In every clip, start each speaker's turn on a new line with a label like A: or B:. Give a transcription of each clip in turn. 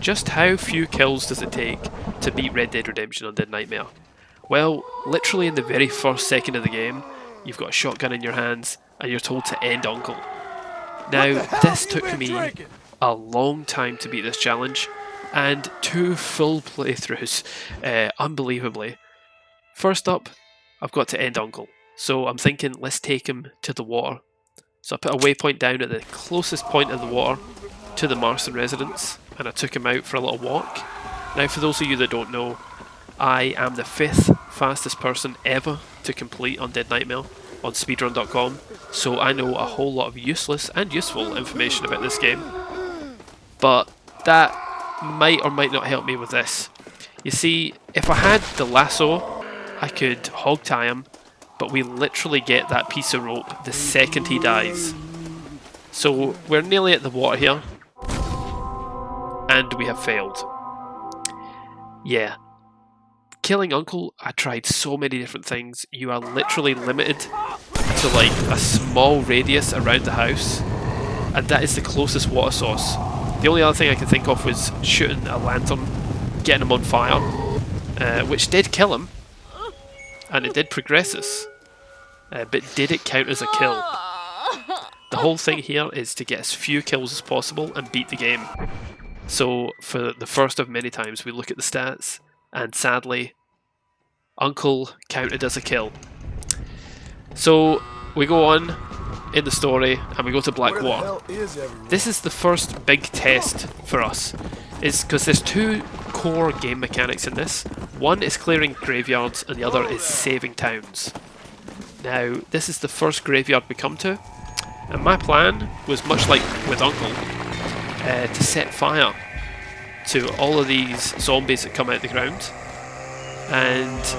A: Just how few kills does it take to beat Red Dead Redemption Undead Nightmare? Well, literally in the very first second of the game, you've got a shotgun in your hands and you're told to end Uncle. Now, this took me a long time to beat this challenge, and 2 full playthroughs, unbelievably. First up, I've got to end Uncle, so I'm thinking let's take him to the water. So I put a waypoint down at the closest point of the water to the Marston residence, and I took him out for a little walk. Now, for those of you that don't know, I am the 5th fastest person ever to complete Undead Nightmare on speedrun.com, so I know a whole lot of useless and useful information about this game. But that might or might not help me with this. You see, if I had the lasso, I could hog tie him, but we literally get that piece of rope the second he dies. So we're nearly at the water here, and we have failed. Yeah. Killing Uncle, I tried so many different things. You are literally limited to like a small radius around the house, and that is the closest water source. The only other thing I could think of was shooting a lantern, getting him on fire, which did kill him, and it did progress us, but did it count as a kill? The whole thing here is to get as few kills as possible and beat the game. So for the first of many times we look at the stats, and sadly, Uncle counted as a kill. So we go on in the story and we go to Blackwater. This is the first big test for us, is because there's 2 core game mechanics in this. One is clearing graveyards and the other is saving towns. Now, this is the first graveyard we come to, and my plan was much like with Uncle, to set fire to all of these zombies that come out of the ground, and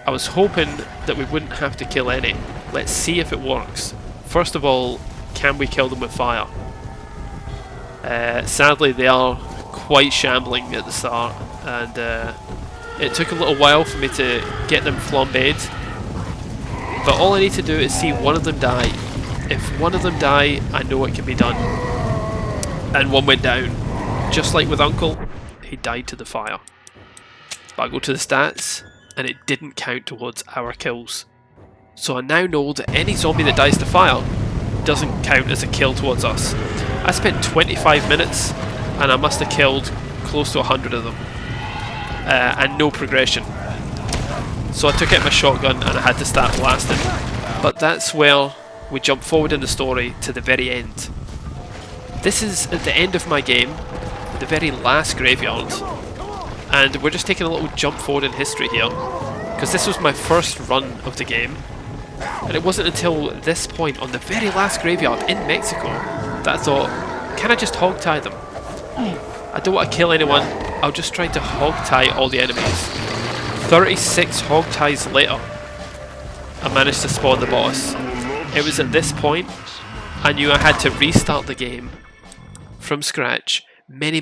A: I was hoping that we wouldn't have to kill any. Let's see if it works. First of all, can we kill them with fire? Sadly, they are quite shambling at the start, and it took a little while for me to get them flambéed, but all I need to do is see one of them die. If one of them die, I know it can be done. And one went down. Just like with Uncle, he died to the fire. But I go to the stats, and it didn't count towards our kills. So I now know that any zombie that dies to fire doesn't count as a kill towards us. I spent 25 minutes, and I must have killed close to 100 of them. And no progression. So I took out my shotgun and I had to start blasting. But that's where we jump forward in the story to the very end. This is at the end of my game, the very last graveyard, and we're just taking a little jump forward in history here, because this was my first run of the game, and it wasn't until this point on the very last graveyard in Mexico that I thought, can I just hog tie them? I don't want to kill anyone, I'll just try to hog tie all the enemies. 36 hog ties later, I managed to spawn the boss. It was at this point I knew I had to restart the game from scratch many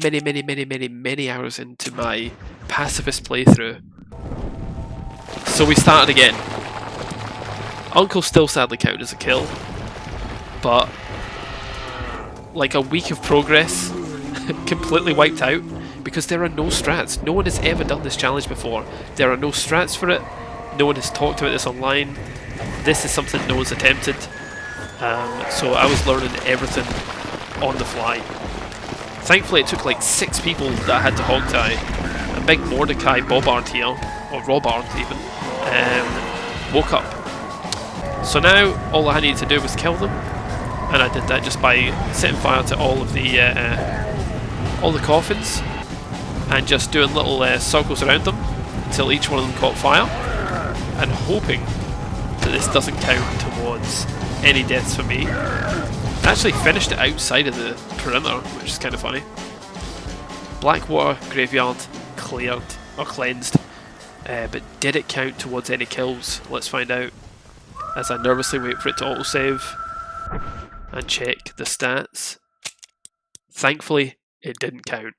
A: hours into my Pacifist playthrough. So we started again. Uncle still sadly counted as a kill, but like a week of progress completely wiped out because there are no strats. No one has ever done this challenge before. There are no strats for it. No one has talked about this online. This is something no one's attempted. So I was learning everything on the fly. Thankfully it took like 6 people that I had to hog tie. A big Mordecai Bobbard here, or Robard even, woke up. So now all I needed to do was kill them, and I did that just by setting fire to all the coffins and just doing little circles around them until each one of them caught fire, and hoping that this doesn't count towards any deaths for me. I actually finished it outside of the perimeter, which is kind of funny. Blackwater Graveyard cleared, or cleansed, but did it count towards any kills? Let's find out, as I nervously wait for it to autosave and check the stats. Thankfully, it didn't count.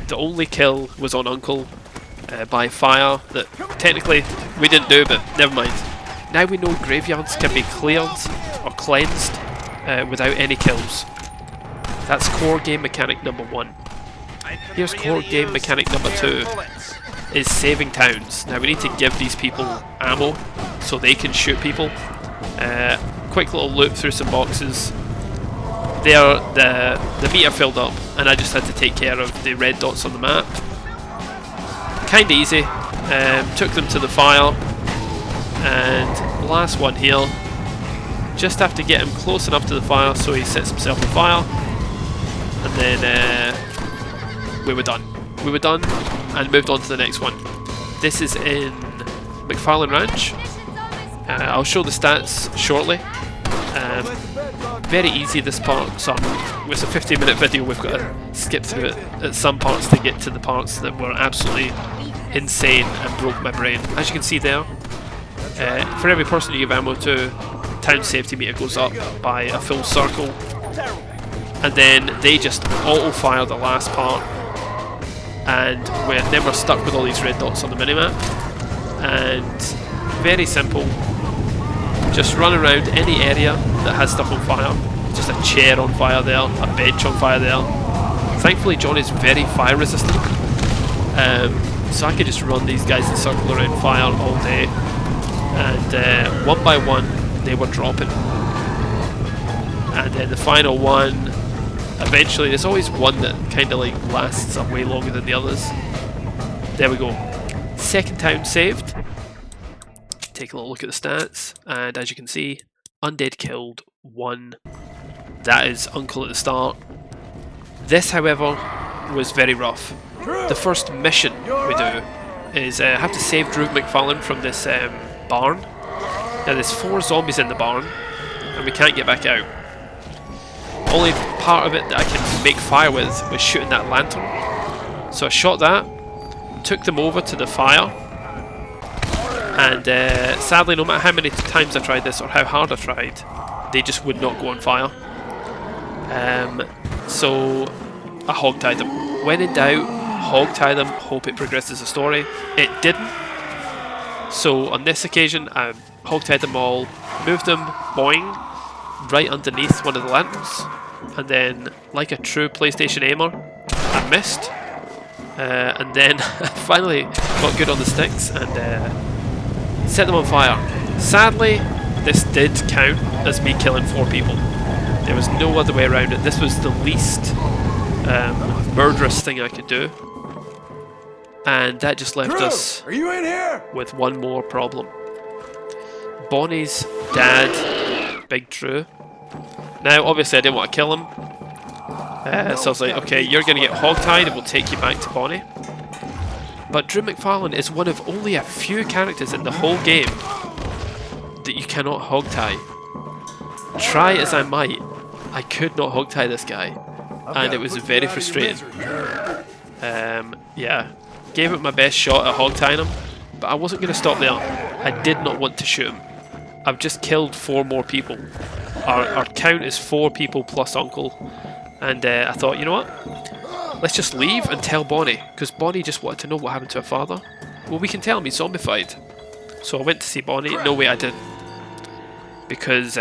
A: The only kill was on Uncle by fire that technically we didn't do, but never mind. Now we know graveyards can be cleared or cleansed without any kills. That's core game mechanic number 1. Here's core game mechanic number 2, is saving towns. Now we need to give these people ammo so they can shoot people. Quick little loop through some boxes. There, the meter filled up, and I just had to take care of the red dots on the map. Kinda easy. Took them to the fire, and last one here. Just have to get him close enough to the fire so he sets himself on fire, and then we were done. We were done and moved on to the next one. This is in McFarlane Ranch. I'll show the stats shortly. Very easy this part, so it's a 15-minute video. We've got to skip through it at some parts to get to the parts that were absolutely insane and broke my brain. As you can see there, for every person you give ammo to, town safety meter goes up by a full circle, and then they just auto-fire the last part, and then we're stuck with all these red dots on the minimap. And very simple, just run around any area that has stuff on fire. Just a chair on fire there, a bench on fire there. Thankfully John is very fire resistant, so I could just run these guys in circle around fire all day, and one by one they were dropping. And then the final one, eventually there's always one that kind of like lasts way longer than the others. There we go. Second town saved. Take a little look at the stats, and as you can see, Undead killed 1. That is Uncle at the start. This, however, was very rough. The first mission we do is have to save Drew McFarlane from this barn. Now there's 4 zombies in the barn, and we can't get back out. Only part of it that I can make fire with was shooting that lantern. So I shot that, took them over to the fire, and sadly, no matter how many times I tried this or how hard I tried, they just would not go on fire. So I hogtied them. When in doubt, hogtie them, hope it progresses the story. It didn't. So on this occasion, I hogtied them all, moved them, boing, right underneath one of the lanterns, and then, like a true PlayStation aimer, I missed, and then I finally got good on the sticks and set them on fire. Sadly, this did count as me killing 4 people. There was no other way around it. This was the least murderous thing I could do, and that just left us
B: are you in here?
A: with one more problem. Bonnie's dad, Big Drew. Now, obviously, I didn't want to kill him, so I was like, okay, you're going to get hogtied and we'll take you back to Bonnie. But Drew McFarlane is one of only a few characters in the whole game that you cannot hogtie. Try as I might, I could not hogtie this guy, and it was very frustrating. Yeah, gave it my best shot at hogtying him, but I wasn't going to stop there. I did not want to shoot him. I've just killed 4 more people. Our count is 4 people plus Uncle, and I thought, you know what? Let's just leave and tell Bonnie, because Bonnie just wanted to know what happened to her father. Well, we can tell him he's zombified. So I went to see Bonnie. No way I didn't, because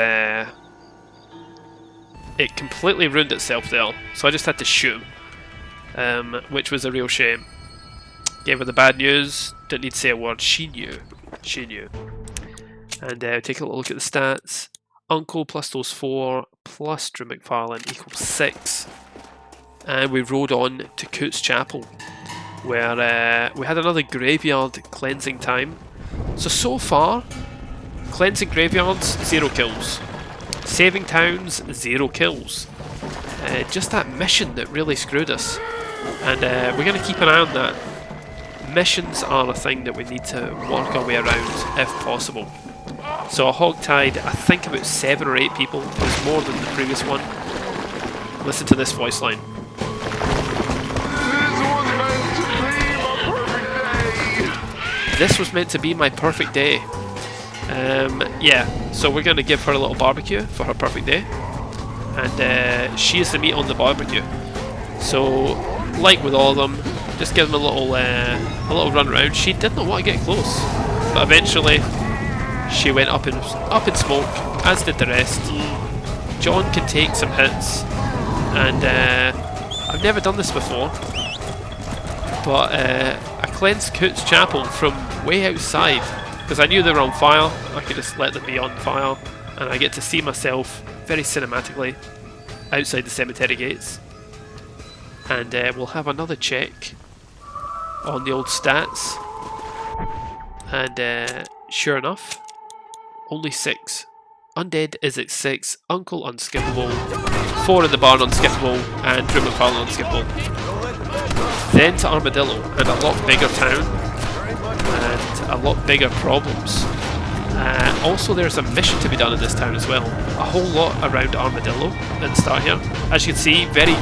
A: it completely ruined itself there. So I just had to shoot him, which was a real shame. Gave her the bad news. Didn't need to say a word. She knew. She knew. And take a little look at the stats. Uncle plus those 4 plus Drew McFarlane equals 6. And we rode on to Coots Chapel, where we had another graveyard cleansing time. So far, cleansing graveyards, 0 kills. Saving towns, 0 kills. Just that mission that really screwed us. And we're going to keep an eye on that. Missions are a thing that we need to work our way around if possible. So I hogtied, I think, about 7 or 8 people. It was more than the previous one. Listen to this voice line. This was meant to be my perfect day. Yeah, so we're going to give her a little barbecue for her perfect day. And she is the meat on the barbecue. So, like with all of them, just give them a little run around. She did not want to get close, but eventually she went up in smoke, as did the rest. John can take some hits, and I've never done this before, But I cleansed Coot's Chapel from way outside because I knew they were on fire. I could just let them be on fire, and I get to see myself very cinematically outside the cemetery gates. And we'll have another check on the old stats, and sure enough, only 6. Undead is at 6, Uncle unskippable, 4 in the barn unskippable, and Drew McFarlane unskippable. Then to Armadillo, and a lot bigger town, and a lot bigger problems. Also there's a mission to be done in this town as well. A whole lot around Armadillo at the start here. As you can see, very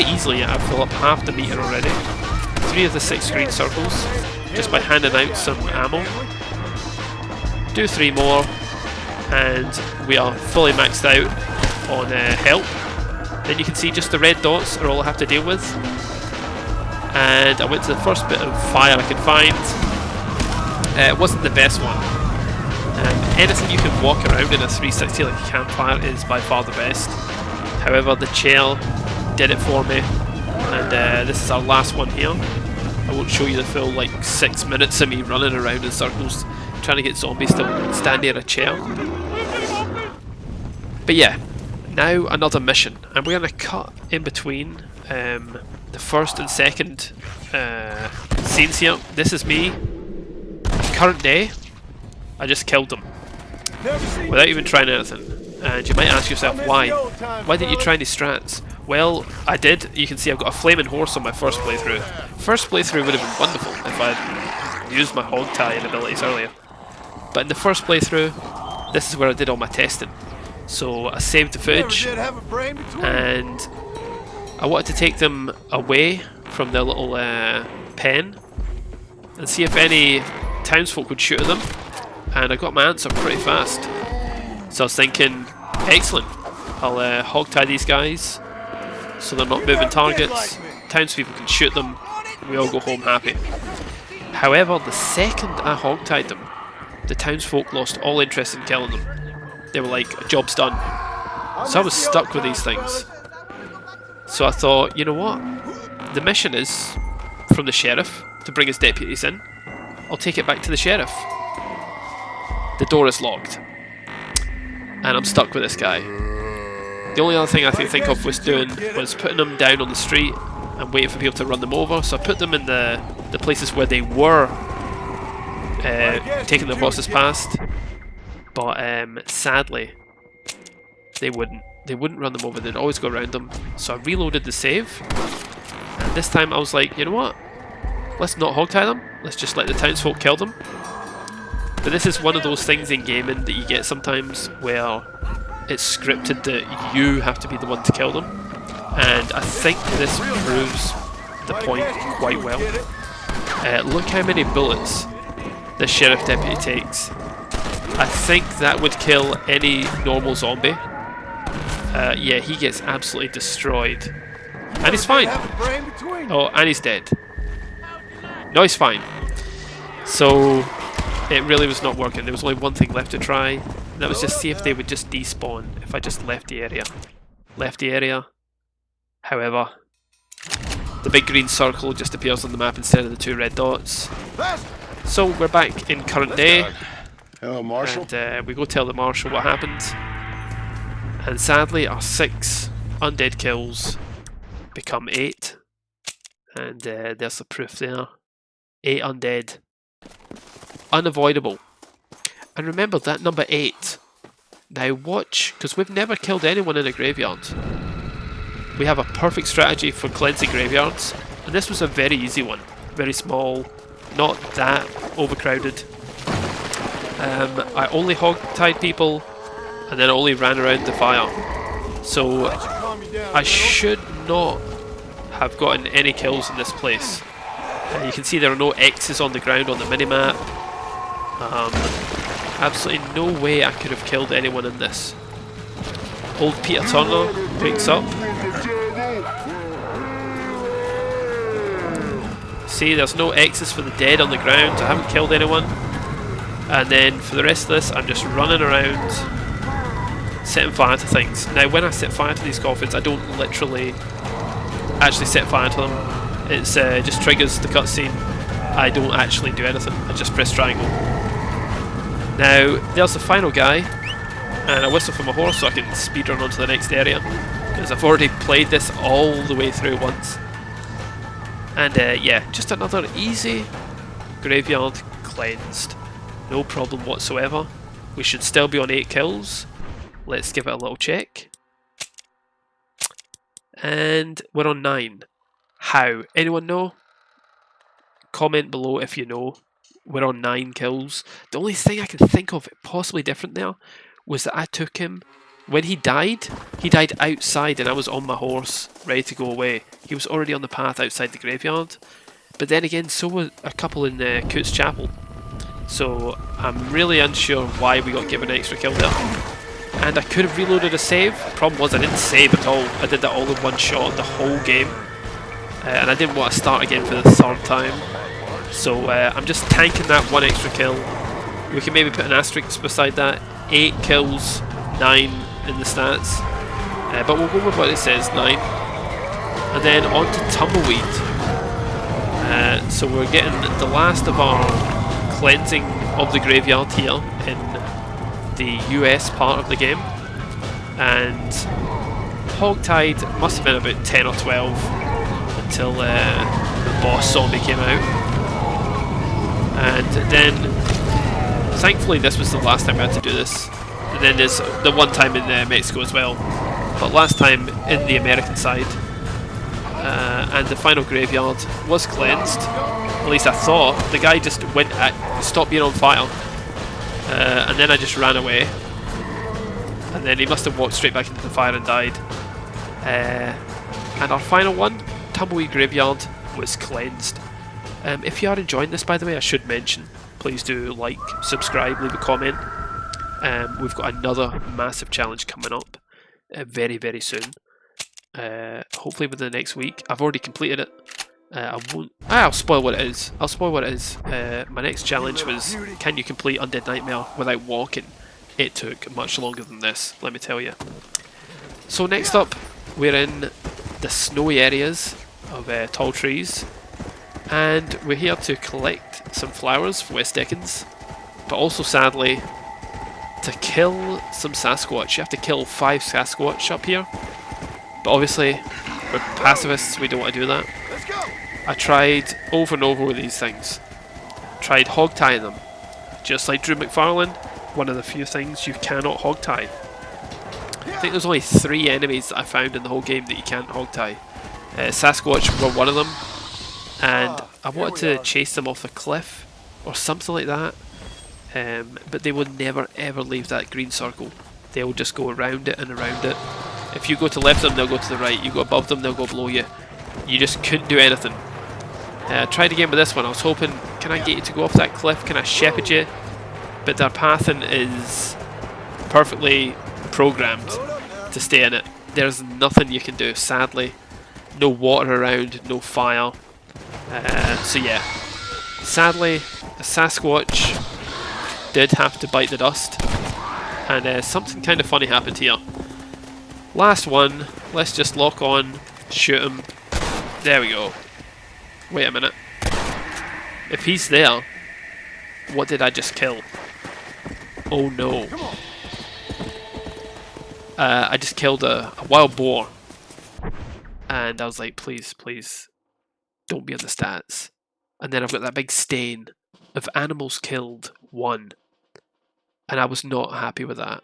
A: easily I fill up half the meter already. 3 of the 6 green circles, just by handing out some ammo. Do 3 more, and we are fully maxed out on help. Then you can see just the red dots are all I have to deal with. And I went to the first bit of fire I could find. It wasn't the best one. Anything you can walk around in a 360 like a campfire is by far the best. However, the chair did it for me, and this is our last one here. I won't show you the full like 6 minutes of me running around in circles trying to get zombies to stand near a chair. But yeah, now another mission, and we're going to cut in between the first and second scenes here. This is me, current day. I just killed them without even trying anything. And you might ask yourself, why? Why didn't you try any strats? Well, I did. You can see I've got a flaming horse on my first playthrough. First playthrough would have been wonderful if I'd used my hog tying abilities earlier. But in the first playthrough, this is where I did all my testing. So I saved the footage, and I wanted to take them away from their little pen and see if any townsfolk would shoot at them. And I got my answer pretty fast. So I was thinking, excellent, I'll hog tie these guys so they're not moving targets, townspeople can shoot them, and we all go home happy. However, the second I hog tied them, the townsfolk lost all interest in killing them. They were like, job's done. So I was stuck with these things. So I thought, you know what, the mission is from the sheriff to bring his deputies in. I'll take it back to the sheriff. The door is locked, and I'm stuck with this guy. The only other thing I could think of was putting them down on the street and waiting for people to run them over. So I put them in the places where they were taking the bosses past, but sadly they wouldn't run them over. They'd always go around them. So I reloaded the save, and this time I was like, you know what? Let's not hog tie them. Let's just let the townsfolk kill them. But this is one of those things in gaming that you get sometimes where it's scripted that you have to be the one to kill them, and I think this proves the point quite well. Look how many bullets the sheriff deputy takes. I think that would kill any normal zombie. Yeah, he gets absolutely destroyed. And he's fine. Oh, and he's dead. No, he's fine. So it really was not working. There was only one thing left to try, and that was just see if they would just despawn if I just left the area. Left the area. However, the big green circle just appears on the map instead of the 2 red dots. So we're back in current day.
B: Hello, Marshal.
A: And we go tell the Marshal what happened. And sadly, our 6 undead kills become 8. And there's the proof there. 8 undead. Unavoidable. And remember that number 8. Now watch, because we've never killed anyone in a graveyard. We have a perfect strategy for cleansing graveyards, and this was a very easy one. Very small, not that overcrowded. I only hog-tied people, and then I only ran around the fire. So I should not have gotten any kills in this place. You can see there are no X's on the ground on the minimap. Absolutely no way I could have killed anyone in this. Old Peter Turner wakes up. See, there's no X's for the dead on the ground. I haven't killed anyone. And then for the rest of this, I'm just running around, setting fire to things. Now, when I set fire to these coffins, I don't literally actually set fire to them. It's just triggers the cutscene. I don't actually do anything, I just press triangle. Now, there's the final guy, and I whistle for my horse so I can speedrun onto the next area, because I've already played this all the way through once. And yeah, just another easy graveyard cleansed. No problem whatsoever. We should still be on 8 kills. Let's give it a little check. And we're on 9. How? Anyone know? Comment below if you know. We're on 9 kills. The only thing I can think of possibly different there was that I took him when he died outside and I was on my horse ready to go away. He was already on the path outside the graveyard. But then again, so were a couple in Coots Chapel. So I'm really unsure why we got given an extra kill there. And I could have reloaded a save. The problem was I didn't save at all. I did that all in one shot the whole game. And I didn't want to start again for the 3rd time. So I'm just tanking that 1 extra kill. We can maybe put an asterisk beside that. 8 kills, 9 in the stats. But we'll go with what it says, 9. And then on to Tumbleweed. So we're getting the last of our cleansing of the graveyard here in the US part of the game. And Hogtied must have been about 10 or 12 until the boss zombie came out. And then, thankfully this was the last time I had to do this. And then there's the one time in Mexico as well. But last time in the American side. And the final graveyard was cleansed. At least I thought. The guy just went at, stopped being on fire. And then I just ran away. And then he must have walked straight back into the fire and died. And our final one, Tumbleweed Graveyard, was cleansed. If you are enjoying this, by the way, I should mention, please do like, subscribe, leave a comment. We've got another massive challenge coming up very, very soon. Hopefully within the next week. I've already completed it. I'll spoil what it is. I'll spoil what it is. My next challenge was, can you complete Undead Nightmare without walking? It took much longer than this, let me tell you. So next up, we're in the snowy areas of tall trees. And we're here to collect some flowers for West Dickens, but also sadly to kill some Sasquatch. You have to kill 5 Sasquatch up here, but obviously we're pacifists, we don't want to do that. I tried over and over with these things. Tried hog tying them, just like Drew McFarlane. One of the few things you cannot hog tie. I think there's only 3 enemies that I found in the whole game that you can't hog tie. Sasquatch were one of them. And I wanted to chase them off a cliff or something like that, but they will never ever leave that green circle. They'll just go around it and around it. If you go to the left of them, they'll go to the right. You go above them, they'll go below you. You just couldn't do anything. I tried again with this one. I was hoping, can I get you to go off that cliff? Can I shepherd you? But their pathing is perfectly programmed to stay in it. There's nothing you can do, sadly. No water around, no fire. So yeah, sadly, a Sasquatch did have to bite the dust, and something kind of funny happened here. Last one, let's just lock on, shoot him. There we go. Wait a minute. If he's there, what did I just kill? Oh no. I just killed a wild boar. And I was like, please, please. Don't be on the stats. And then I've got that big stain of animals killed 1. And I was not happy with that.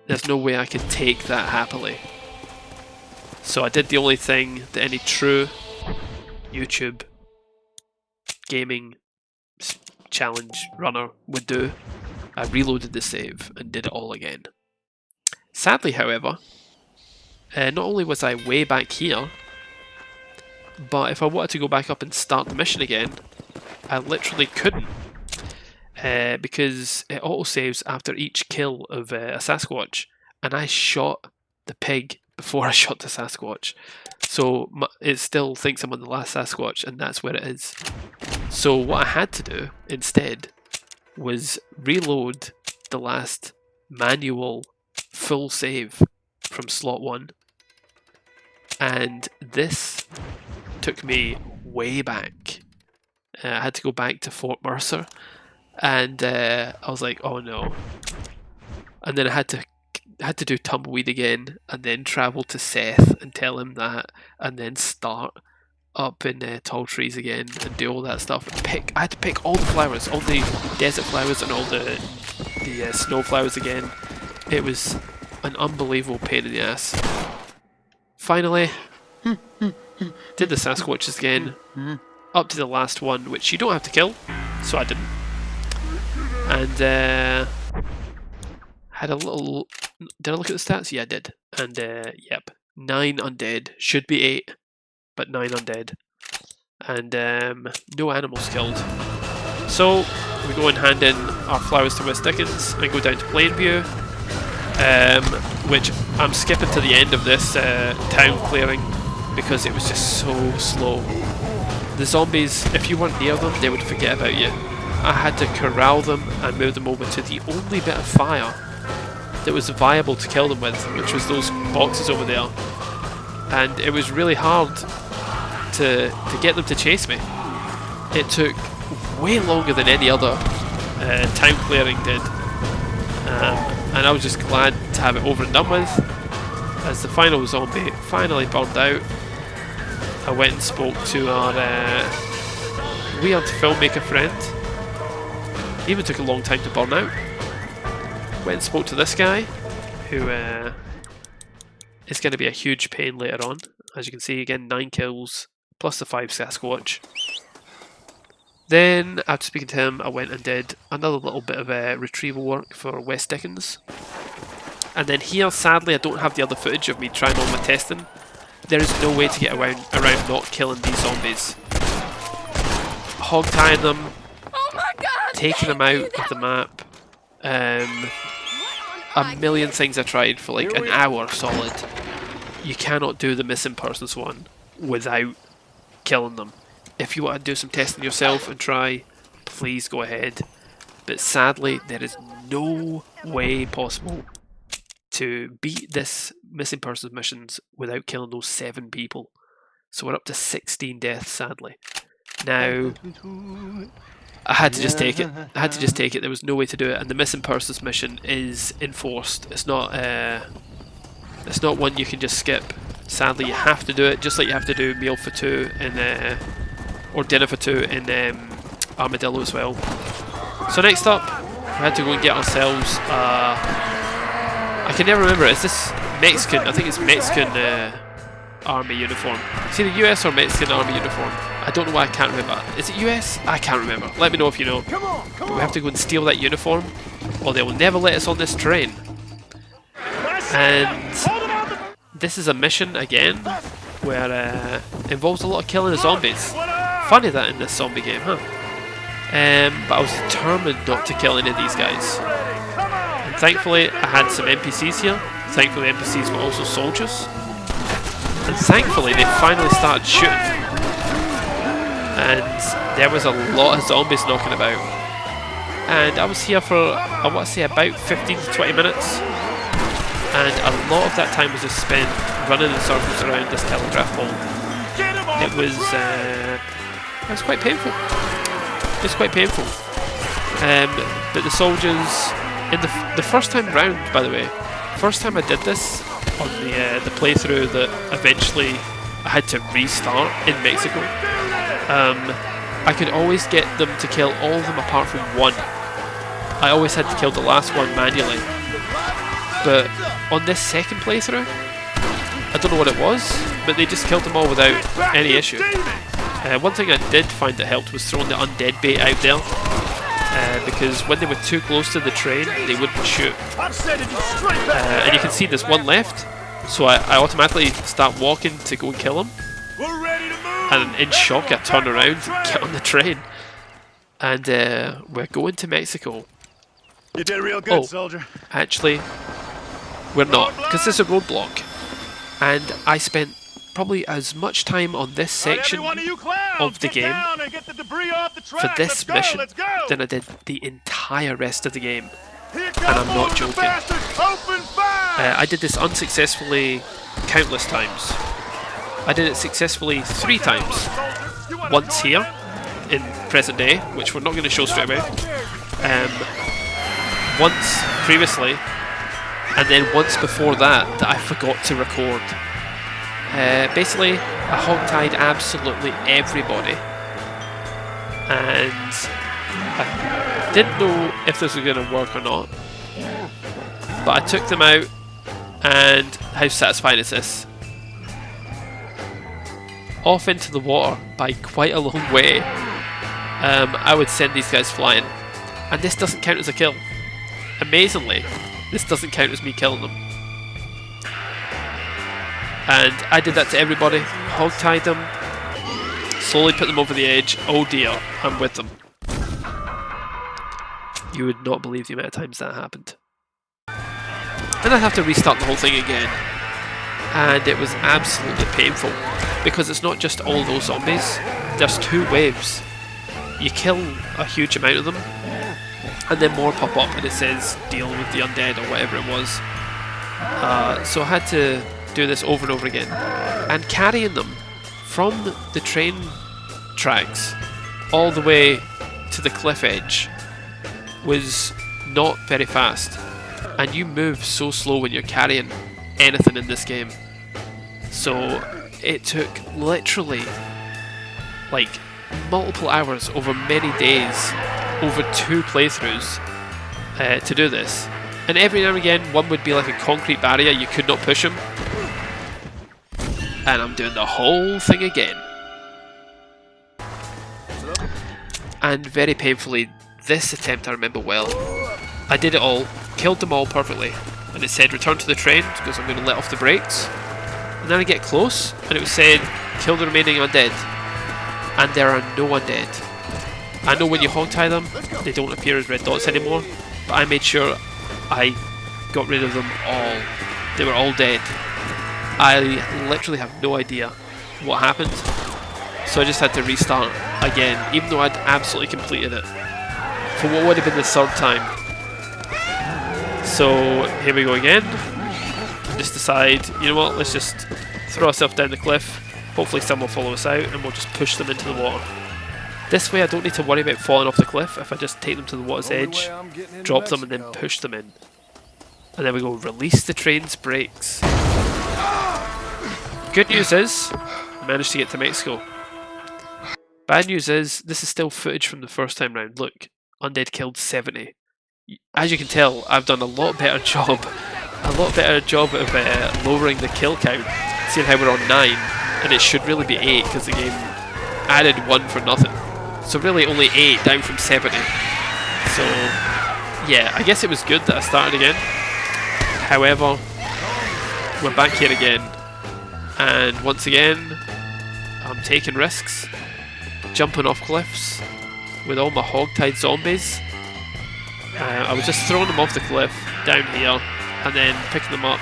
A: There's no way I could take that happily. So I did the only thing that any true YouTube gaming challenge runner would do. I reloaded the save and did it all again. Sadly, however, not only was I way back here, but if I wanted to go back up and start the mission again, I literally couldn't. Because it autosaves after each kill of a Sasquatch, and I shot the pig before I shot the Sasquatch. So it still thinks I'm on the last Sasquatch, and that's where it is. So what I had to do instead was reload the last manual full save from slot 1. And this took me way back. I had to go back to Fort Mercer, and I was like, oh no. And then I had to do Tumbleweed again, and then travel to Seth and tell him that, and then start up in Tall Trees again and do all that stuff. And I had to pick all the flowers, all the desert flowers and all the snow flowers again. It was an unbelievable pain in the ass. Finally, did the Sasquatches again, up to the last one, which you don't have to kill, so I didn't. And had a little... Did I look at the stats? Yeah, I did. And yep, 9 undead. Should be 8, but 9 undead. And no animals killed. So we go and hand in our flowers to West Dickens and go down to Plainview, which I'm skipping to the end of this town clearing because it was just so slow. The zombies, if you weren't near them, they would forget about you. I had to corral them and move them over to the only bit of fire that was viable to kill them with, which was those boxes over there. And it was really hard to get them to chase me. It took way longer than any other town clearing did. And I was just glad to have it over and done with. As the final zombie finally burned out, I went and spoke to our weird filmmaker friend. He even took a long time to burn out. Went and spoke to this guy, who is going to be a huge pain later on. As you can see, again, 9 kills, plus the 5 Sasquatch. Then, after speaking to him, I went and did another little bit of retrieval work for West Dickens. And then here, sadly, I don't have the other footage of me trying all my testing. There is no way to get around not killing these zombies. Hog tying them, taking them out of the map, a million things I tried for like an hour solid. You cannot do the missing persons one without killing them. If you want to do some testing yourself and try, please go ahead. But sadly, there is no way possible to beat this missing persons missions without killing those 7 people. So we're up to 16 deaths, sadly. Now, I had to just take it. There was no way to do it, and the missing persons mission is enforced. It's not one you can just skip. Sadly, you have to do it, just like you have to do meal for 2 in or dinner for 2 in Armadillo as well. So next up, we had to go and get ourselves. I can never remember. Is this Mexican? I think it's Mexican army uniform. It's either US or Mexican army uniform. I don't know why I can't remember. Is it US? I can't remember. Let me know if you know. But we have to go and steal that uniform, or they will never let us on this train. And this is a mission again, where involves a lot of killing of zombies. Funny that in this zombie game, huh? But I was determined not to kill any of these guys. And thankfully, I had some NPCs here. Thankfully, NPCs were also soldiers. And thankfully, they finally started shooting. And there was a lot of zombies knocking about. And I was here for, I want to say, about 15 to 20 minutes. And a lot of that time was just spent running in circles around this telegraph pole. It was quite painful. It's quite painful. But the soldiers, in the first time round, by the way, first time I did this on the playthrough that eventually I had to restart in Mexico, I could always get them to kill all of them apart from one. I always had to kill the last one manually. But on this second playthrough, I don't know what it was, but they just killed them all without any issue. One thing I did find that helped was throwing the undead bait out there, because when they were too close to the train, they wouldn't shoot. And you can see there's one left, so I automatically start walking to go and kill him. And in shock, I turn around and get on the train. And we're going to Mexico.
B: You did real good, soldier.
A: Actually, we're not, because there's a roadblock. And I spent probably as much time on this section of the game for this mission than I did the entire rest of the game. And I'm not joking. I did this unsuccessfully countless times. I did it successfully 3 times. once here in present day, which we're not going to show straight away, once previously, and then once before that I forgot to record. Basically, I hogtied absolutely everybody, and I didn't know if this was going to work or not, but I took them out, and how satisfying is this? Off into the water by quite a long way. I would send these guys flying, and this doesn't count as a kill. Amazingly, this doesn't count as me killing them. And I did that to everybody, hogtied them, slowly put them over the edge. Oh dear, I'm with them. You would not believe the amount of times that happened. Then I have to restart the whole thing again, and it was absolutely painful, because it's not just all those zombies, there's 2 waves. You kill a huge amount of them, and then more pop up and it says deal with the undead or whatever it was. So I had to do this over and over again, and carrying them from the train tracks all the way to the cliff edge was not very fast, and you move so slow when you're carrying anything in this game. So it took literally like multiple hours over many days, over 2 playthroughs to do this. And every now and again one would be like a concrete barrier, you could not push them, and I'm doing the whole thing again. And very painfully, this attempt I remember well. I did it all, killed them all perfectly, and it said return to the train because I'm going to let off the brakes. And then I get close and it was saying kill the remaining undead, and there are no undead. I know when you hogtie them they don't appear as red dots anymore, but I made sure I got rid of them all. They were all dead. I literally have no idea what happened, so I just had to restart again, even though I'd absolutely completed it for what would have been the 3rd time. So here we go again. Just decide, you know what, let's just throw ourselves down the cliff, hopefully someone will follow us out and we'll just push them into the water. This way I don't need to worry about falling off the cliff if I just take them to the water's edge, drop them and then push them in. And then we go release the train's brakes. Good news is, I managed to get to Mexico. Bad news is, this is still footage from the first time round. Look, Undead killed 70. As you can tell, I've done a lot better job of lowering the kill count, seeing how we're on 9, and it should really be 8 because the game added 1 for nothing. So really only 8 down from 70. So yeah, I guess it was good that I started again. However, we're back here again, and once again I'm taking risks, jumping off cliffs with all my hogtied zombies. I was just throwing them off the cliff down here and then picking them up,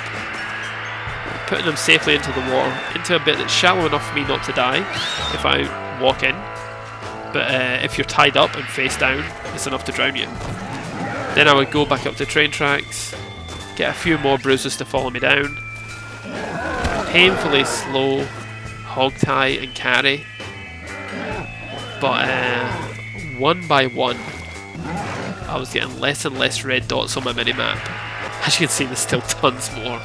A: putting them safely into the water, into a bit that's shallow enough for me not to die if I walk in, but if you're tied up and face down it's enough to drown you. Then I would go back up to train tracks, get a few more bruises to follow me down, painfully slow hogtie and carry, but one by one I was getting less and less red dots on my minimap. As you can see, there's still tons more,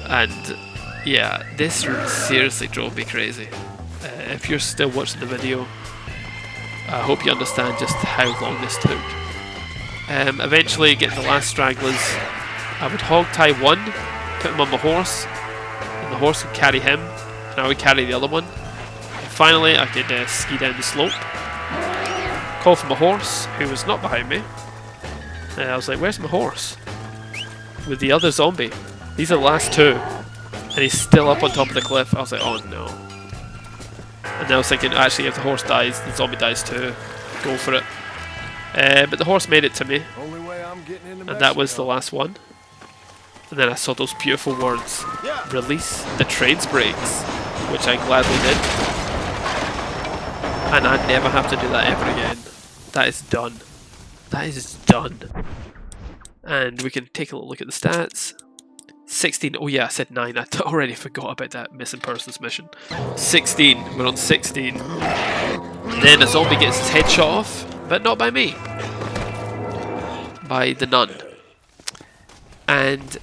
A: and yeah, this seriously drove me crazy. If you're still watching the video, I hope you understand just how long this took. Eventually getting the last stragglers, I would hogtie one, put him on my horse, and the horse would carry him, and I would carry the other one. And finally I could ski down the slope, call for my horse, who was not behind me. I was like, where's my horse? With the other zombie. These are the last 2, and he's still up on top of the cliff. I was like, oh no. And then I was thinking, actually, if the horse dies, the zombie dies too. Go for it. But the horse made it to me, and that was the last one. And then I saw those beautiful words, release the train's brakes, which I gladly did. And I never have to do that ever again. That is done. That is done. And we can take a look at the stats. 16. Oh yeah, I said 9. I already forgot about that missing persons mission. 16. We're on 16. Then a zombie gets his head shot off, but not by me. By the nun. And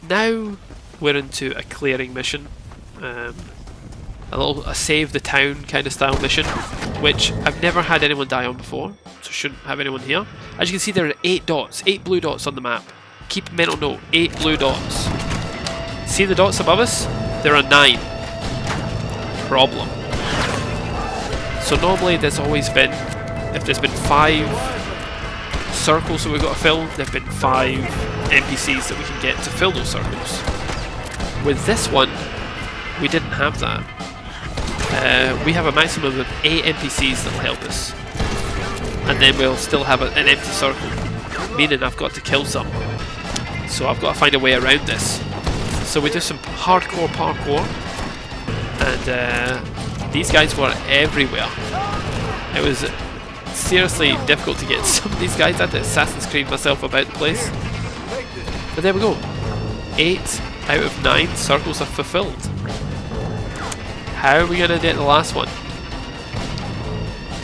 A: now we're into a clearing mission. A save the town kind of style mission, which I've never had anyone die on before, so shouldn't have anyone here. As you can see, there are 8 dots, 8 blue dots on the map. Keep a mental note, 8 blue dots. See the dots above us? There are 9. Problem. So normally there's always been, if there's been 5 circles that we've got to fill, there've been 5 NPCs that we can get to fill those circles. With this one, we didn't have that. We have a maximum of 8 NPCs that will help us. And then we'll still have an empty circle, meaning I've got to kill some. So I've got to find a way around this. So we do some hardcore parkour, and these guys were everywhere. It was seriously difficult to get some of these guys. I had to Assassin's Creed myself about the place. But there we go. 8 out of 9 circles are fulfilled. How are we going to get the last one?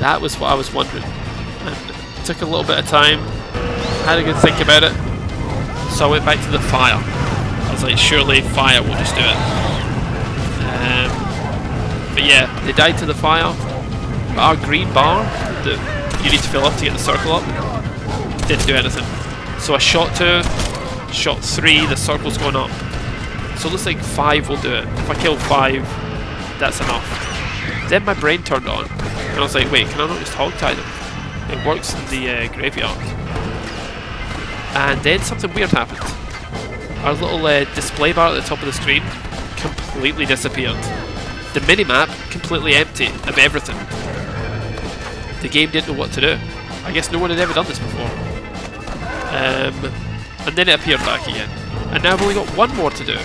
A: That was what I was wondering. And it took a little bit of time. Had a good think about it. So I went back to the fire. I was like, surely fire will just do it. But yeah, they died to the fire. But our green bar that you need to fill up to get the circle up didn't do anything. So I shot 2, shot 3, the circle's going up. So it looks like 5 will do it. If I kill 5, that's enough. Then my brain turned on, and I was like, wait, can I not just hogtie them? It works in the graveyard. And then something weird happened. Our little display bar at the top of the screen completely disappeared. The minimap completely empty of everything. The game didn't know what to do. I guess no one had ever done this before. And then it appeared back again. And now I've only got 1 more to do.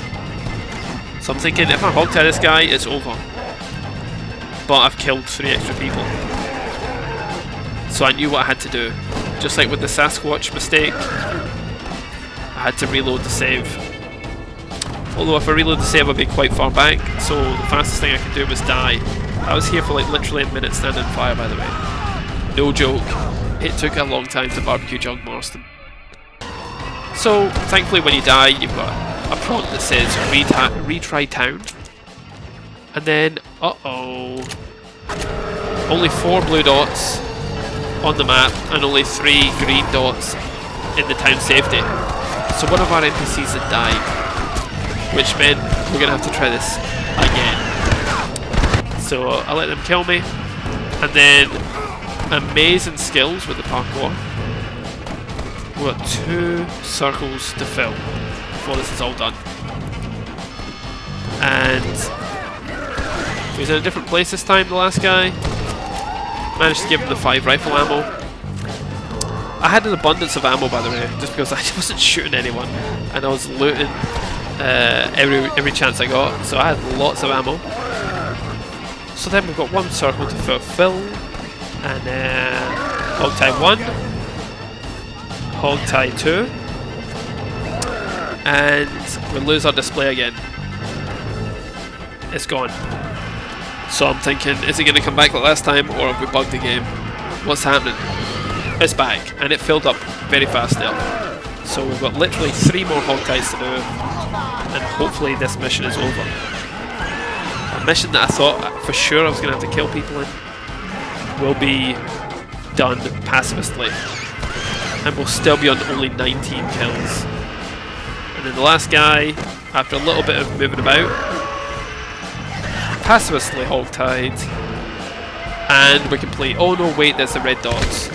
A: So I'm thinking, if I hogtie this guy, it's over. But I've killed 3 extra people. So I knew what I had to do. Just like with the Sasquatch mistake, I had to reload the save. Although if I reload the save, I'd be quite far back, so the fastest thing I could do was die. I was here for like literally a minute standing on fire, by the way. No joke. It took a long time to barbecue jug Marston. So, thankfully when you die, you've got a prompt that says retry town. And then, uh-oh. Only 4 blue dots on the map and only 3 green dots in the town safety. So one of our NPCs had died, which meant we're going to have to try this again. So I let them kill me, and then amazing skills with the parkour. We've got 2 circles to fill before this is all done. And he was in a different place this time, the last guy. Managed to give him the 5 rifle ammo. I had an abundance of ammo, by the way, just because I wasn't shooting anyone and I was looting every chance I got, so I had lots of ammo. So then we've got 1 circle to fulfill, and hogtie 1, hogtie 2, and we lose our display again. It's gone. So I'm thinking, is it going to come back like last time, or have we bugged the game? What's happening? It's back, and it filled up very fast now. So we've got literally 3 more hogties to do, and hopefully this mission is over. A mission that I thought for sure I was going to have to kill people in will be done pacifistly. And we'll still be on only 19 kills. And then the last guy, after a little bit of moving about, pacifistly hogtied, and we complete. Oh no, wait, there's the red dots.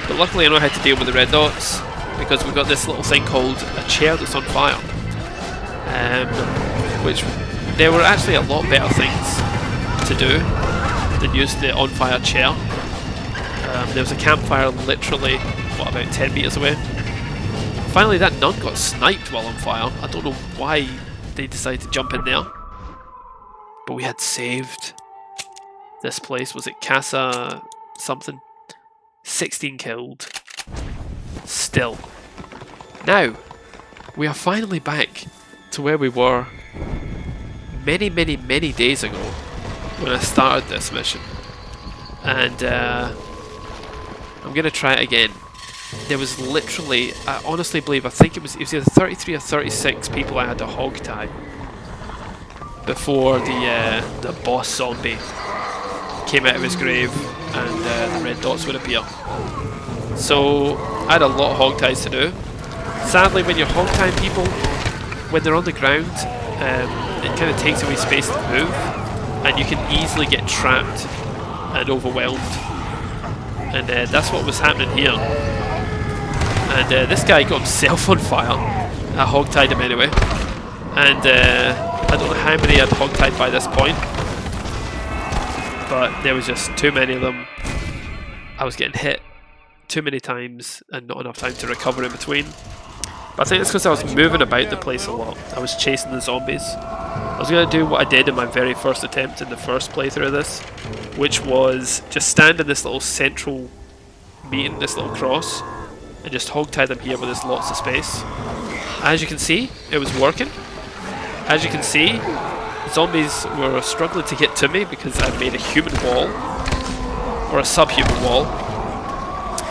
A: But luckily I know how to deal with the red dots, because we've got this little thing called a chair that's on fire. Which, there were actually a lot better things to do than use the on fire chair. There was a campfire literally, what, about 10 meters away. Finally that nun got sniped while on fire. I don't know why they decided to jump in there. But we had saved this place. Was it Casa something? 16 killed. Still. Now, we are finally back to where we were many days ago when I started this mission. And I'm going to try it again. There was literally, I honestly believe, I think it was either 33 or 36 people I had to hog tie before the boss zombie came out of his grave and the red dots would appear. So I had a lot of hog ties to do. Sadly, when you're hog tying people, when they're on the ground, it kind of takes away space to move, and you can easily get trapped and overwhelmed. And that's what was happening here. And this guy got himself on fire. I hog tied him anyway. And I don't know how many I'd hog tied by this point, but there was just too many of them. I was getting hit too many times and not enough time to recover in between. But I think it's because I was moving about the place a lot. I was chasing the zombies. I was going to do what I did in my very first attempt in the first playthrough of this, which was just stand in this little central meeting, this little cross, and just hog tie them here where there's lots of space. As you can see, it was working. As you can see, zombies were struggling to get to me because I made a human wall, or a subhuman wall.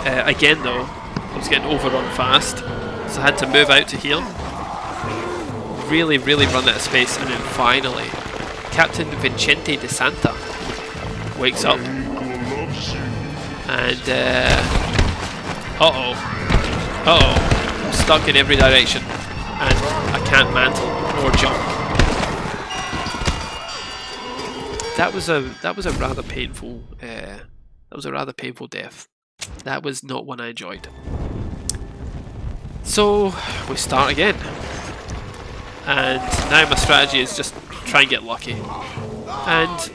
A: Again though, I was getting overrun fast, so I had to move out to here. Really run out of space, and then finally, Captain Vincente de Santa wakes up. And, I'm stuck in every direction, and I can't mantle or jump. That was a rather painful death. That was not one I enjoyed. So we start again, and now my strategy is just try and get lucky, and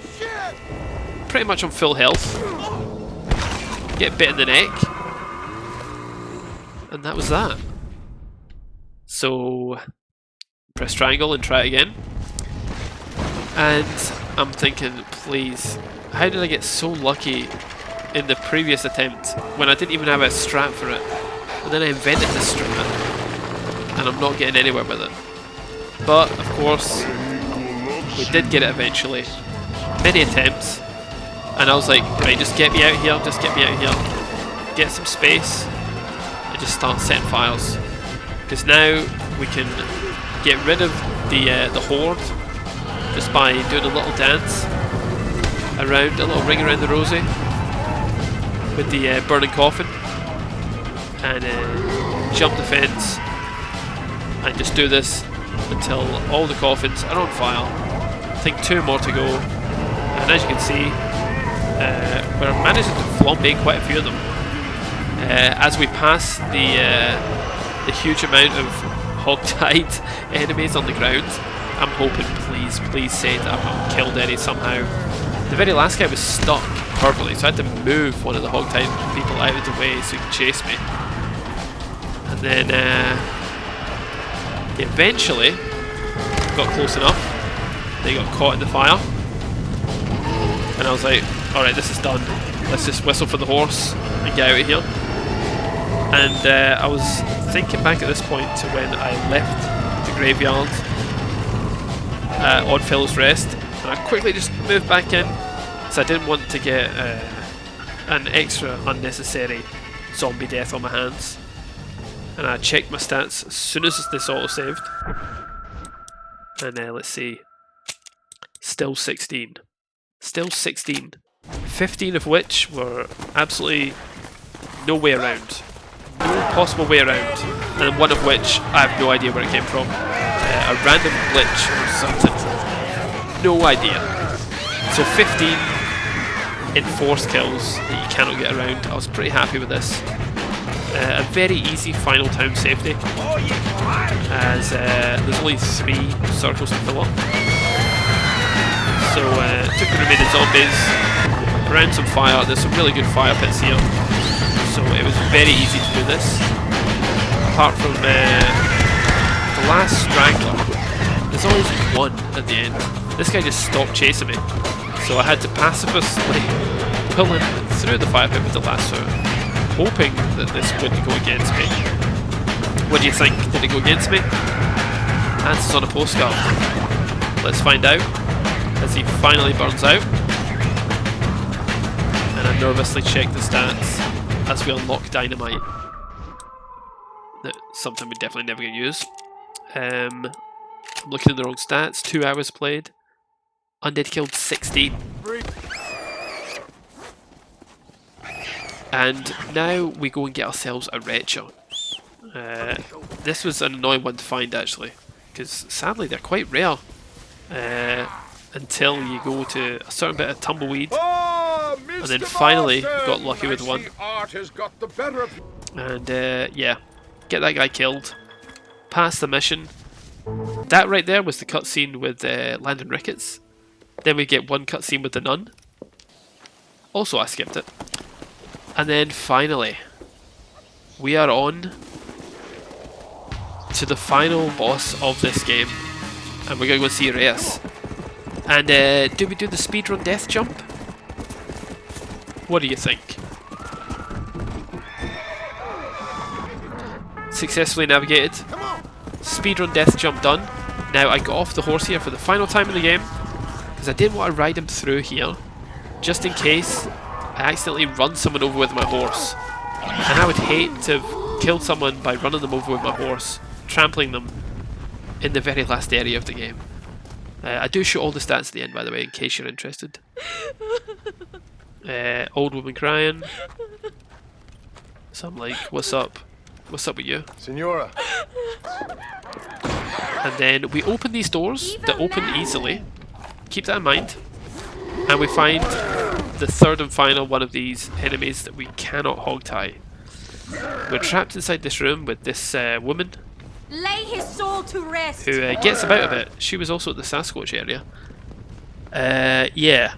A: pretty much on full health, get bit in the neck, and that was that. So press triangle and try it again, and I'm thinking, please, how did I get so lucky in the previous attempt when I didn't even have a strat for it, and then I invented this strat and I'm not getting anywhere with it. But of course we did get it eventually, many attempts, and I was like, right, just get me out here, just get me out here, get some space, and just start setting fires, because now we can get rid of the horde just by doing a little dance around, a little ring around the rosy with the burning coffin, and jump the fence and just do this until all the coffins are on fire. I think 2 more to go, and as you can see, we're managing to flambe quite a few of them. As we pass the huge amount of hog-tied enemies on the ground, I'm hoping, please say that I've not killed any somehow. The very last guy was stuck perfectly, so I had to move one of the hog-tied people out of the way so he could chase me. And then eventually got close enough. They got caught in the fire, and I was like, alright, this is done. Let's just whistle for the horse and get out of here. And I was thinking back at this point to when I left the graveyard, Oddfellow's Rest, and I quickly just moved back in because I didn't want to get an extra unnecessary zombie death on my hands. And I checked my stats as soon as this auto-saved, and let's see, still 16. Still 16. 15 of which were absolutely no way around. No possible way around. And one of which I have no idea where it came from. A random glitch or something. No idea. So 15 enforced kills that you cannot get around. I was pretty happy with this. A very easy final town safety, as there's only 3 circles to fill up. So took the remaining zombies around some fire. There's some really good fire pits here, so it was very easy to do this. Apart from the last straggler, there's always one at the end. This guy just stopped chasing me, so I had to pacifistly pull him through the fire pit with the lasso, hoping that this wouldn't go against me. What do you think? Did it go against me? Answers on a postcard. Let's find out as he finally burns out. And I nervously check the stats as we unlock dynamite. That's something we definitely never going to use. I'm looking at the wrong stats. 2 hours played. Undead killed 16. And now we go and get ourselves a retcher. This was an annoying one to find actually, because sadly they're quite rare. Until you go to a certain bit of tumbleweed, and then finally got lucky with one. And yeah, get that guy killed. Pass the mission. That right there was the cutscene with Landon Ricketts. Then we get one cutscene with the nun. Also I skipped it. And then finally, we are on to the final boss of this game. And we're going to go see Reyes. And do we do the speedrun death jump? What do you think? Successfully navigated. Speedrun death jump done. Now I got off the horse here for the final time in the game, because I didn't want to ride him through here, just in case I accidentally run someone over with my horse. And I would hate to have killed someone by running them over with my horse, trampling them in the very last area of the game. I do show all the stats at the end, by the way, in case you're interested. Old woman crying. So I'm like, what's up? What's up with you?
B: Senora.
A: And then we open these doors that open easily. Keep that in mind. And we find the third and final one of these enemies that we cannot hogtie. We're trapped inside this room with this woman.
C: Lay his soul to rest.
A: Who gets about a bit. She was also at the Sasquatch area. Yeah.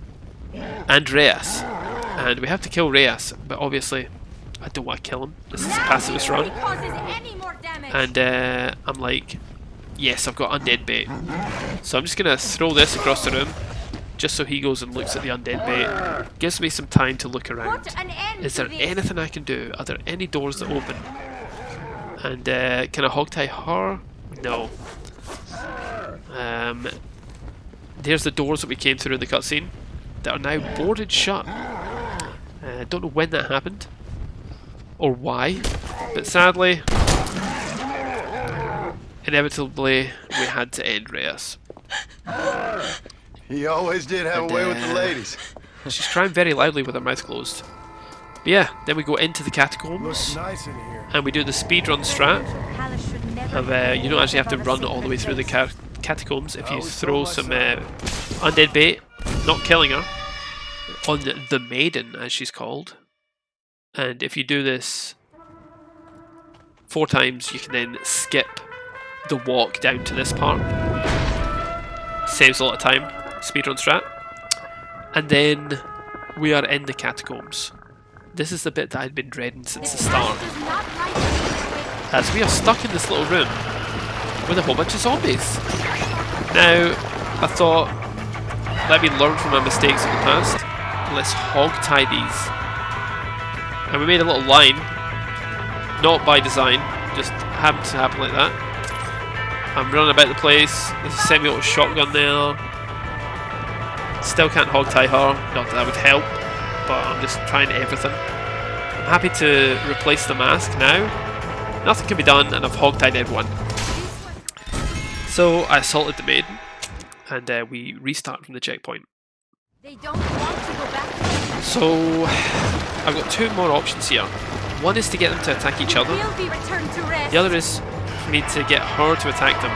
A: And Reyes. And we have to kill Reyes, but obviously I don't want to kill him. This is a pacifist run. And I'm like, yes, I've got undead bait. So I'm just going to throw this across the room, just so he goes and looks at the undead bait. Gives me some time to look around. Is there anything I can do? Are there any doors that open? And can I hogtie her? No. There's the doors that we came through in the cutscene that are now boarded shut. Don't know when that happened or why, but sadly, inevitably, we had to end Reyes.
B: He always did have a way with the ladies.
A: She's crying very loudly with her mouth closed. But yeah, then we go into the catacombs,
B: Nice in here.
A: and we do the speedrun strat of you don't actually have to run all the way through the catacombs if you throw some undead bait, not killing her, on the maiden as she's called. And if you do this 4 times, you can then skip the walk down to this part. Saves a lot of time, speedrun strat. And then we are in the catacombs. This is the bit that I'd been dreading since the start. As we are stuck in this little room with a whole bunch of zombies. Now, I thought, let me learn from my mistakes in the past. Let's hogtie these. And we made a little line, not by design, just happened to happen like that. I'm running about the place, there's a semi-auto shotgun there. Still can't hogtie her, not that that would help, but I'm just trying everything. I'm happy to replace the mask now. Nothing can be done, and I've hogtied everyone. So I assaulted the maiden, and we restart from the checkpoint.
C: They don't want to go back.
A: So I've got 2 more options here. One is to get them to attack each other.
C: We'll be returned to rest.
A: The other is for me to get her to attack them.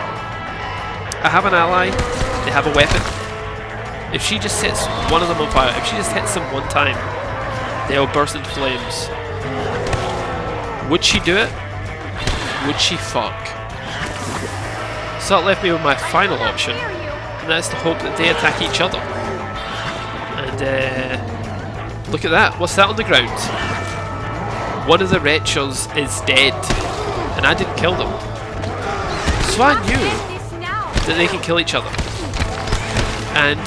A: I have an ally, they have a weapon. If she just sets one of them on fire, if she just hits them one time, they'll burst into flames. Would she do it? Would she fuck? So that left me with my final option, and that's to hope that they attack each other. And look at that, what's that on the ground? One of the wretches is dead, and I didn't kill them. So I knew that they can kill each other. And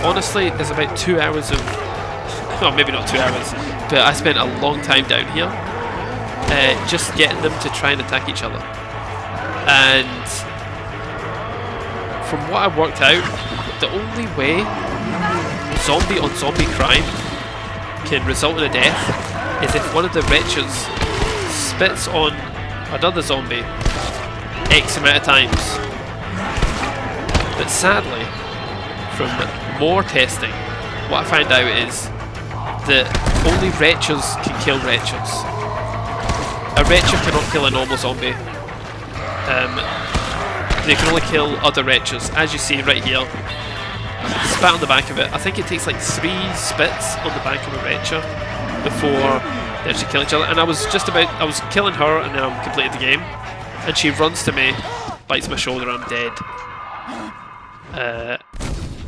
A: honestly, there's about 2 hours of, well, maybe not 2 hours, but I spent a long time down here just getting them to try and attack each other. And from what I've worked out, the only way zombie on zombie crime can result in a death is if one of the wretches spits on another zombie X amount of times. But sadly, from more testing, what I found out is that only wretches can kill wretches. A wretcher cannot kill a normal zombie. They can only kill other wretches, as you see right here. Spat on the back of it. I think it takes like 3 spits on the back of a wretcher before they actually kill each other. And I was killing her and then I completed the game. And she runs to me, bites my shoulder, I'm dead.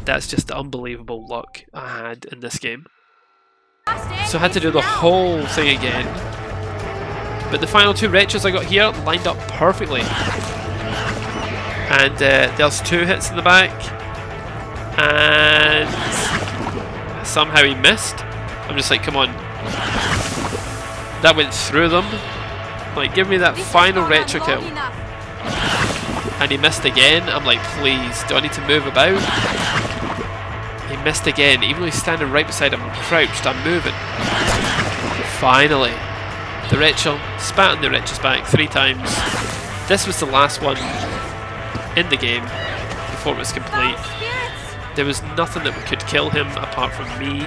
A: That's just the unbelievable luck I had in this game. So I had to do the whole thing again. But the final 2 wretches I got here lined up perfectly. And there's 2 hits in the back. And somehow he missed. I'm just like, come on. That went through them. Like, give me that final retro kill. And he missed again. I'm like, please, do I need to move about? He missed again. Even though he's standing right beside him, I'm crouched, I'm moving. Finally. The retro spat on the wretch's back 3 times. This was the last one in the game before it was complete. There was nothing that could kill him apart from me.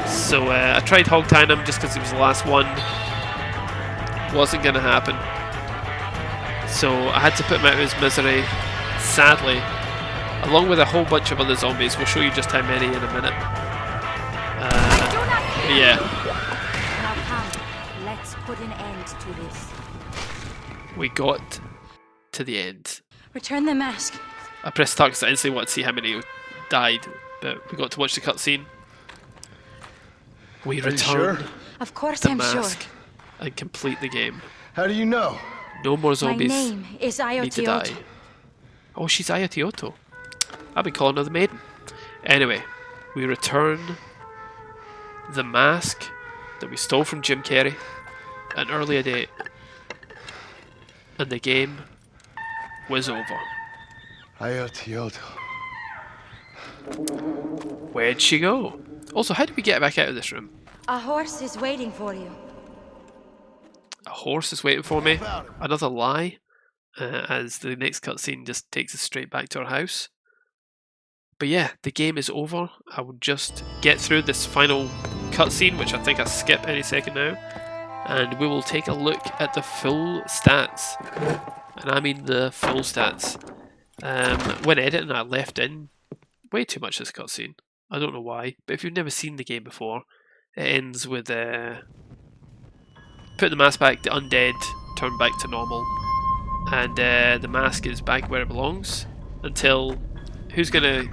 A: So I tried hog tying him just because he was the last one. Wasn't going to happen. So I had to put him out of his misery, sadly, along with a whole bunch of other zombies. We'll show you just how many in a minute. Yeah.
C: Now come, let's put an end to this.
A: We got to the end.
C: Return the mask.
A: I pressed start because I instantly wanted to see how many died, but we got to watch the cutscene. We return
C: Of course
A: the
C: I'm
A: mask
C: sure.
A: and complete the game.
B: How do you know?
A: No more
C: My
A: zombies
C: name is
A: need to die.
C: Ayotioto.
A: Oh, she's Ayotioto. I've been calling her the maiden. Anyway, we return the mask that we stole from Jim Carrey at an earlier date. And the game was over.
B: Ayotioto.
A: Where'd she go? Also, how did we get back out of this room?
C: A horse is waiting for you.
A: A horse is waiting for me. Another lie, as the next cutscene just takes us straight back to our house. But yeah, the game is over. I will just get through this final cutscene, which I think I skip any second now, and we will take a look at the full stats. And I mean the full stats. When editing, I left in way too much of this cutscene. I don't know why, but if you've never seen the game before, it ends with put the mask back, the undead turn back to normal, and the mask is back where it belongs until who's gonna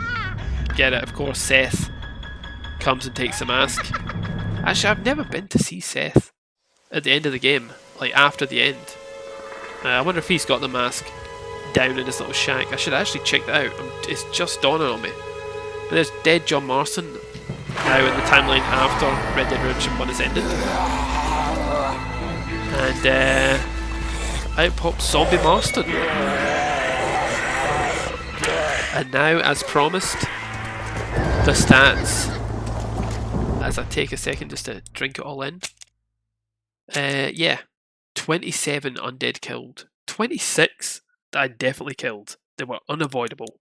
A: get it? Of course, Seth comes and takes the mask. Actually, I've never been to see Seth at the end of the game, like after the end. I wonder if he's got the mask down in his little shack. I should actually check that out. It's just dawning on me. But there's dead John Marston now in the timeline after Red Dead Redemption 1 has ended. And out pops Zombie Marston. And now, as promised, the stats. As I take a second just to drink it all in. Yeah, 27 undead killed. 26 that I definitely killed. They were unavoidable.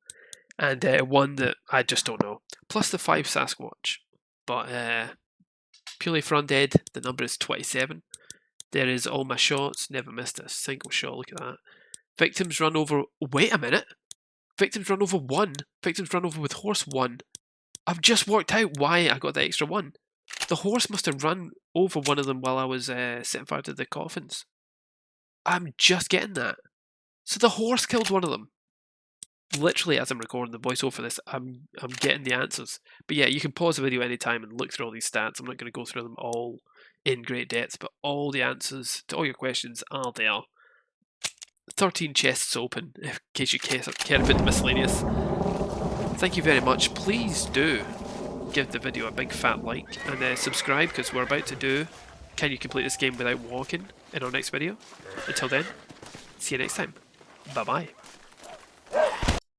A: And 1 that I just don't know. Plus the 5 Sasquatch. But purely for undead, the number is 27. There is all my shots. Never missed a single shot. Look at that. Victims run over... Wait a minute. Victims run over 1. Victims run over with horse 1. I've just worked out why I got the extra 1. The horse must have run over one of them while I was setting fire to the coffins. I'm just getting that. So the horse killed one of them. Literally, as I'm recording the voiceover for this, I'm getting the answers. But yeah, you can pause the video anytime and look through all these stats. I'm not going to go through them all in great depth, but all the answers to all your questions are there. 13 chests open, in case you care about the miscellaneous. Thank you very much. Please do give the video a big fat like and subscribe, because we're about to do Can You Complete This Game Without Walking in our next video. Until then, see you next time. Bye bye.